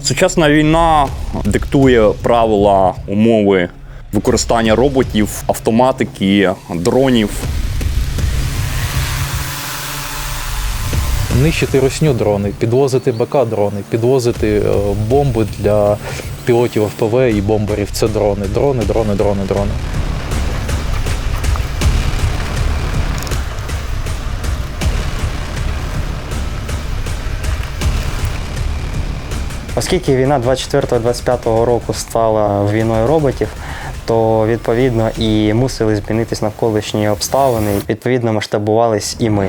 Сучасна війна диктує правила, умови використання роботів, автоматики, дронів. Нищити русню дрони, підвозити БК-дрони, підвозити бомби для пілотів ФПВ і бомберів – це дрони. Дрони. Оскільки війна 24-25 року стала війною роботів, то відповідно і мусили змінитись навколишні обставини, відповідно масштабувались і ми.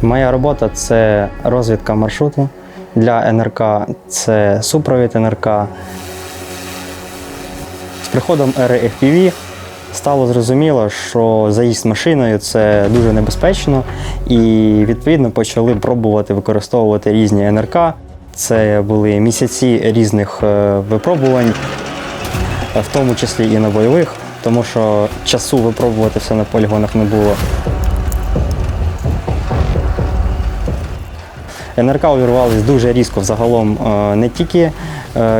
Моя робота – це розвідка маршруту. Для НРК це супровід НРК. З приходом ери FPV стало зрозуміло, що заїзд машиною – це дуже небезпечно, і відповідно почали пробувати використовувати різні НРК. Це були місяці різних випробувань, в тому числі і на бойових, тому що часу випробувати все на полігонах не було. НРК увірвались дуже різко взагалом не тільки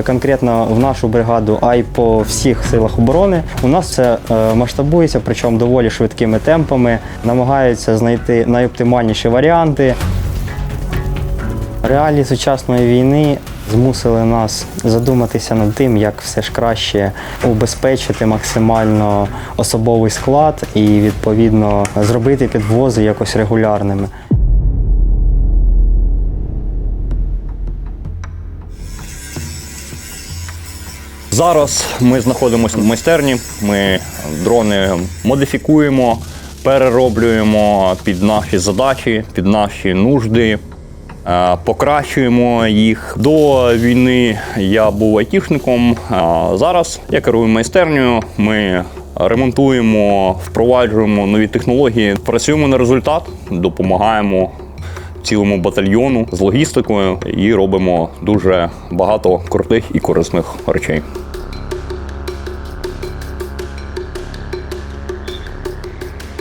конкретно в нашу бригаду, а й по всіх силах оборони. У нас це масштабується, причому доволі швидкими темпами, намагаються знайти найоптимальніші варіанти. Реалії сучасної війни змусили нас задуматися над тим, як все ж краще убезпечити максимально особовий склад і, відповідно, зробити підвози якось регулярними. Зараз ми знаходимося в майстерні, ми дрони модифікуємо, перероблюємо під наші задачі, під наші нужди, покращуємо їх. До війни я був айтішником, а зараз я керую майстернею, ми ремонтуємо, впроваджуємо нові технології, працюємо на результат, допомагаємо цілому батальйону з логістикою і робимо дуже багато крутих і корисних речей.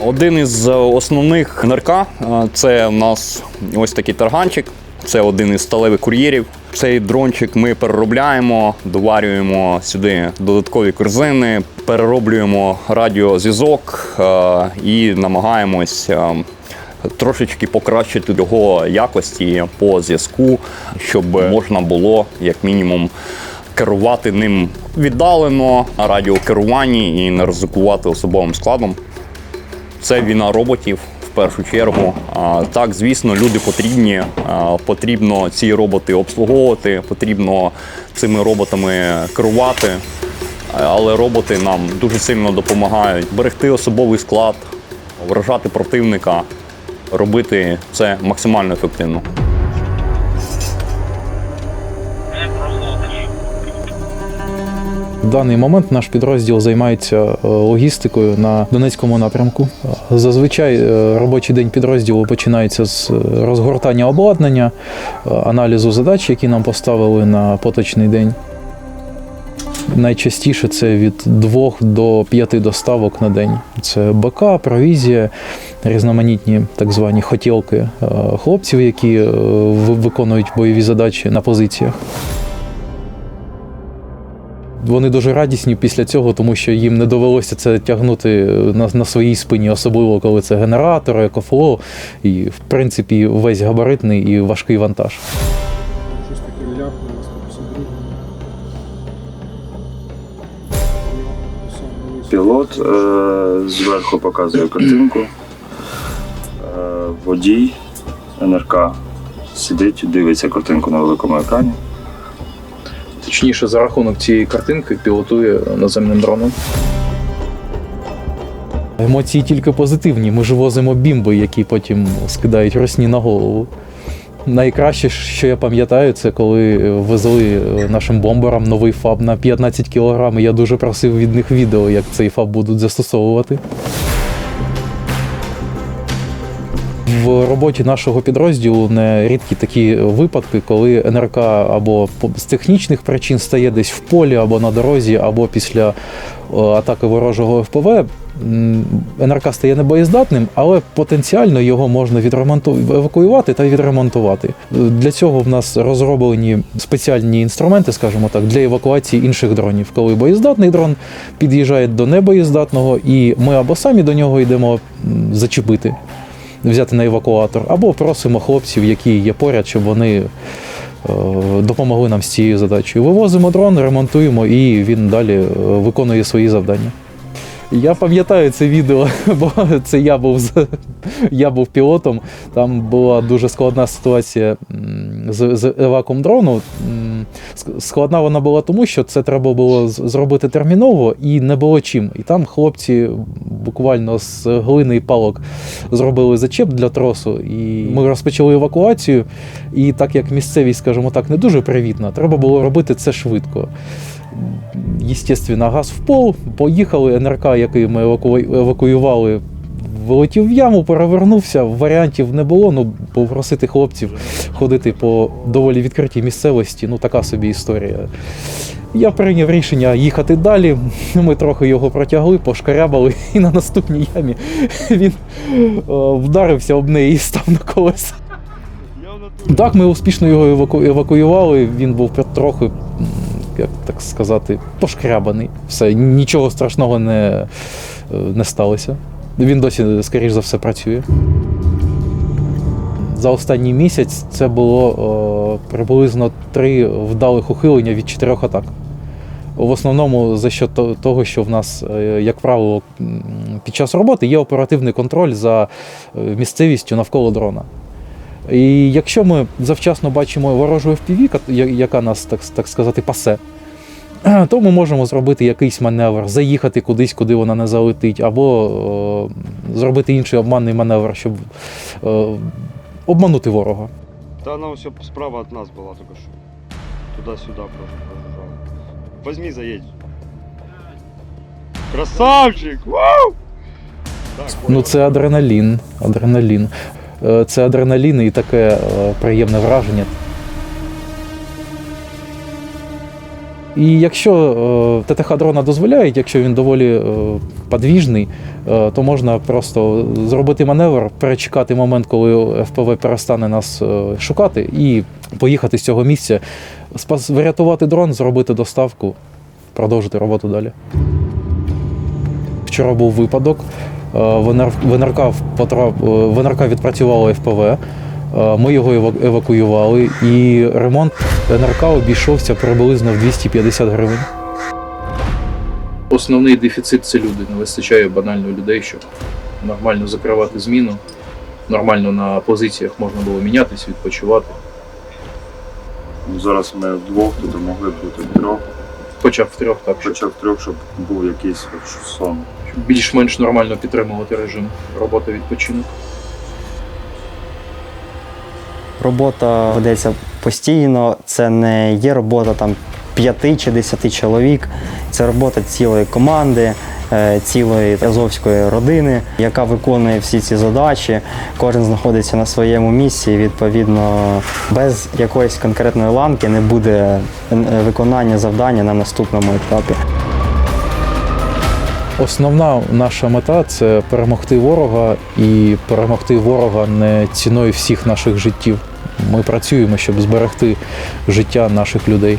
Один із основних НРК – це у нас ось такий тарганчик, це один із сталевих кур'єрів. Цей дрончик ми переробляємо, доварюємо сюди додаткові корзини, перероблюємо радіозв'язок і намагаємось трошечки покращити його якості по зв'язку, щоб можна було, як мінімум, керувати ним віддалено на радіокеруванні і не ризикувати особовим складом. Це війна роботів в першу чергу. Так, звісно, люди потрібні, потрібно ці роботи обслуговувати, потрібно цими роботами керувати, але роботи нам дуже сильно допомагають берегти особовий склад, вражати противника, робити це максимально ефективно. В даний момент наш підрозділ займається логістикою на Донецькому напрямку. Зазвичай робочий день підрозділу починається з розгортання обладнання, аналізу задач, які нам поставили на поточний день. Найчастіше це від 2 до 5 доставок на день. Це БК, провізія, різноманітні так звані хотілки хлопців, які виконують бойові задачі на позиціях. Вони дуже радісні після цього, тому що їм не довелося це тягнути на своїй спині, особливо коли це генератор, екофло і, в принципі, весь габаритний і важкий вантаж. Щось таке ляпнуло, 152. Пілот зверху показує картинку, водій НРК сидить, дивиться картинку на великому екрані. Точніше, за рахунок цієї картинки пілотує наземним дроном. Емоції тільки позитивні. Ми ж возимо бімби, які потім скидають русні на голову. Найкраще, що я пам'ятаю, це коли везли нашим бомберам новий ФАБ на 15 кг. Я дуже просив від них відео, як цей ФАБ будуть застосовувати. В роботі нашого підрозділу не рідкі такі випадки, коли НРК або з технічних причин стає десь в полі, або на дорозі, або після атаки ворожого ФПВ. НРК стає небоєздатним, але потенціально його можна евакуювати та відремонтувати. Для цього в нас розроблені спеціальні інструменти, скажімо так, для евакуації інших дронів. Коли боєздатний дрон під'їжджає до небоєздатного, і ми або самі до нього йдемо зачепити, взяти на евакуатор, або просимо хлопців, які є поряд, щоб вони допомогли нам з цією задачею. Вивозимо дрон, ремонтуємо, і він далі виконує свої завдання. Я пам'ятаю це відео, бо це я був пілотом. Там була дуже складна ситуація з еваком дрону. Складна вона була тому, що це треба було зробити терміново і не було чим. І там хлопці буквально з глини і палок зробили зачеп для тросу. І ми розпочали евакуацію. І так як місцевість, скажімо так, не дуже привітна, треба було робити це швидко. Єстественно, газ в пол, поїхали, НРК, який ми евакуювали, вилетів в яму, перевернувся, варіантів не було, ну, попросити хлопців ходити по доволі відкритій місцевості, ну, така собі історія. Я прийняв рішення їхати далі, ми трохи його протягли, пошкарябали, і на наступній ямі він вдарився об неї і став на колеса. Так, ми успішно його евакуювали, він був трохи, як так сказати, пошкрябаний. Все, нічого страшного не сталося. Він досі, скоріш за все, працює. За останній місяць це було приблизно 3 вдалих ухилення від 4 атак. В основному за що того, що в нас, як правило, під час роботи є оперативний контроль за місцевістю навколо дрона. І якщо ми завчасно бачимо ворожу FPV, яка нас, так сказати, пасе, то ми можемо зробити якийсь маневр, заїхати кудись, куди вона не залетить, або зробити інший обманний маневр, щоб обманути ворога. Да она все справа от нас была только что. Туда-сюда просто пробежала. Возьми, заедь. Красавчик! Вау! Так, Ну це адреналін. Це адреналін і таке приємне враження. І якщо ТТХ дрона дозволяє, якщо він доволі подвіжний, то можна просто зробити маневр, перечекати момент, коли ФПВ перестане нас шукати, і поїхати з цього місця, врятувати дрон, зробити доставку, продовжити роботу далі. Вчора був випадок, в НРК відпрацювало ФПВ, ми його евакуювали, і ремонт НРК обійшовся приблизно в 250 гривень. Основний дефіцит – це люди. Не вистачає банально людей, щоб нормально закривати зміну, нормально на позиціях можна було мінятись, відпочивати. Ну, зараз ми вдвох, тут могли б бути втрьох. Хоча б втрьох, так, Хоча б втрьох, щоб був якийсь сон. щоб більш-менш нормально підтримувати режим роботи, відпочинок. Робота ведеться постійно, це не є робота там 5 чи 10 чоловік, це робота цілої команди, цілої азовської родини, яка виконує всі ці задачі. Кожен знаходиться на своєму місці, і, відповідно, без якоїсь конкретної ланки не буде виконання завдання на наступному етапі. Основна наша мета – це перемогти ворога, і перемогти ворога не ціною всіх наших життів. Ми працюємо, щоб зберегти життя наших людей.